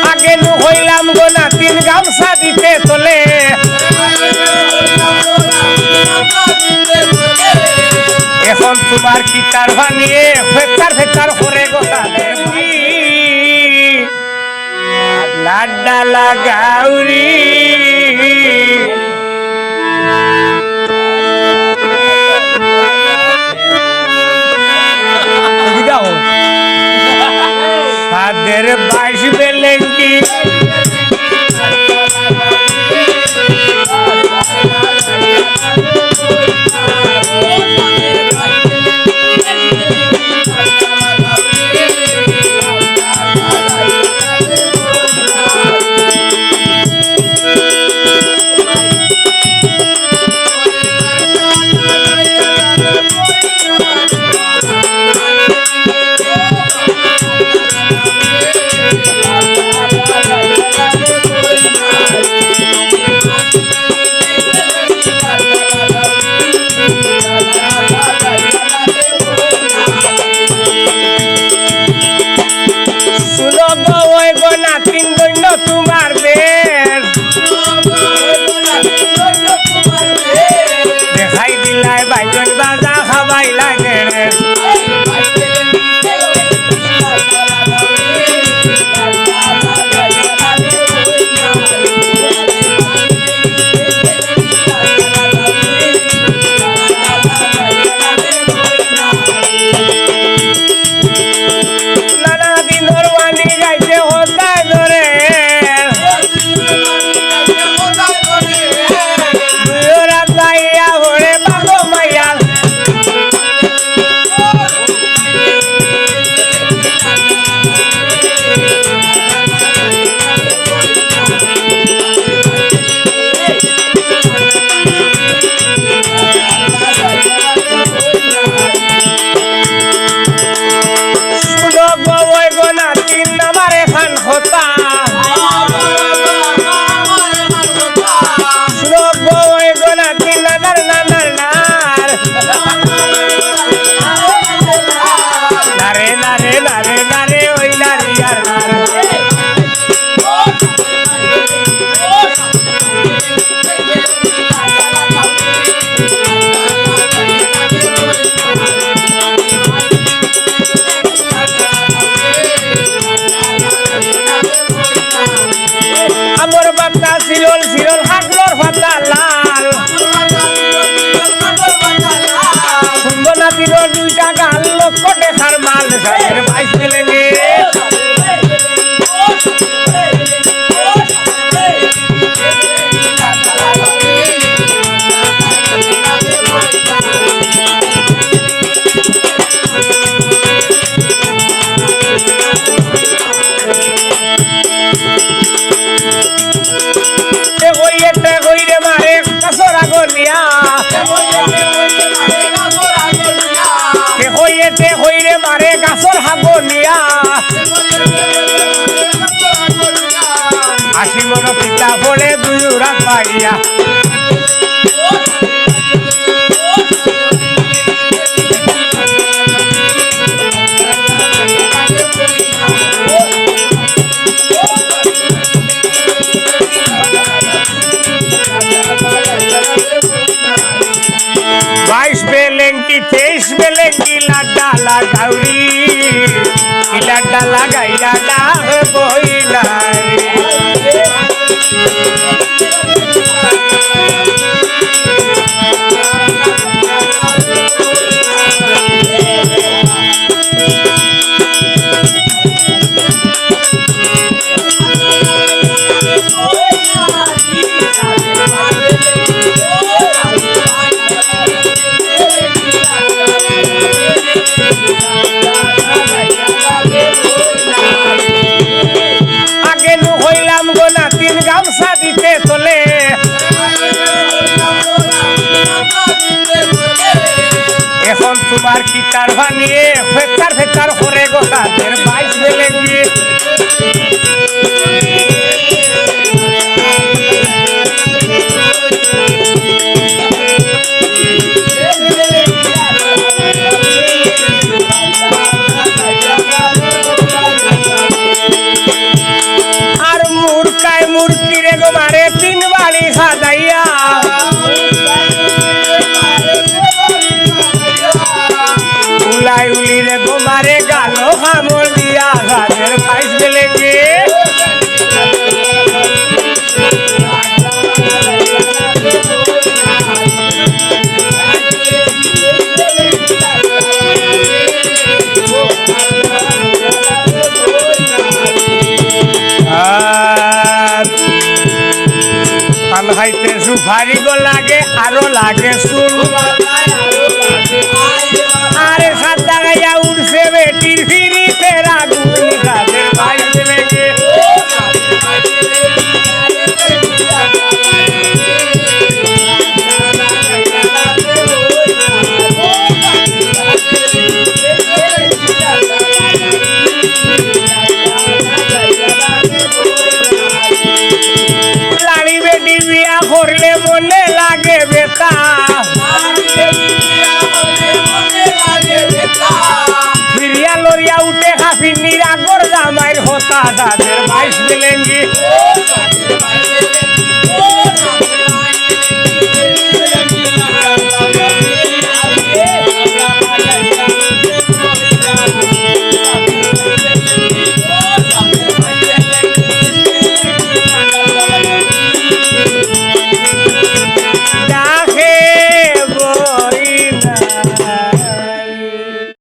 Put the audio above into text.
আগে নু হইলাম গো নাতিন গামছা দিতে তোলে এখন তোমার কিতার বানিয়ে ফেতার ফেতার করে গোটালে লাড্ডা লাগাউরি সাদের 22 বেলেঙ্গি পাইয়া বেলেঙ্গি 23 বেলেঙ্গি লাড্ডা লাগাউরি লাড্ডা লাগাইয়া ডাক বইলাই গামছা দিতে তোলে এখন তোমার কিতার বানিয়ে ফেতার ফেতার করে গোটাদের 22 বেলেঙ্গি গো মারে তিন বাড়ি সাজাইয়া উলাই উলি রে গো মারে গালো হামল দিয়া রাজের বাইশ বেলেঙ্গে হাইতে সুপারি গো লাগে আরো লাগে সুর আরে সাদা গাইয়া উঠছে বেটির ফিরিতে রাগুন রাজের বাইশ বেলেঙ্গে করলে মনে লাগে বেতা ফিরিয়া লড়িয়া উঠে হাফি নিরাগর জামাইর হতা যাদের বাইশ বেলেঙ্গি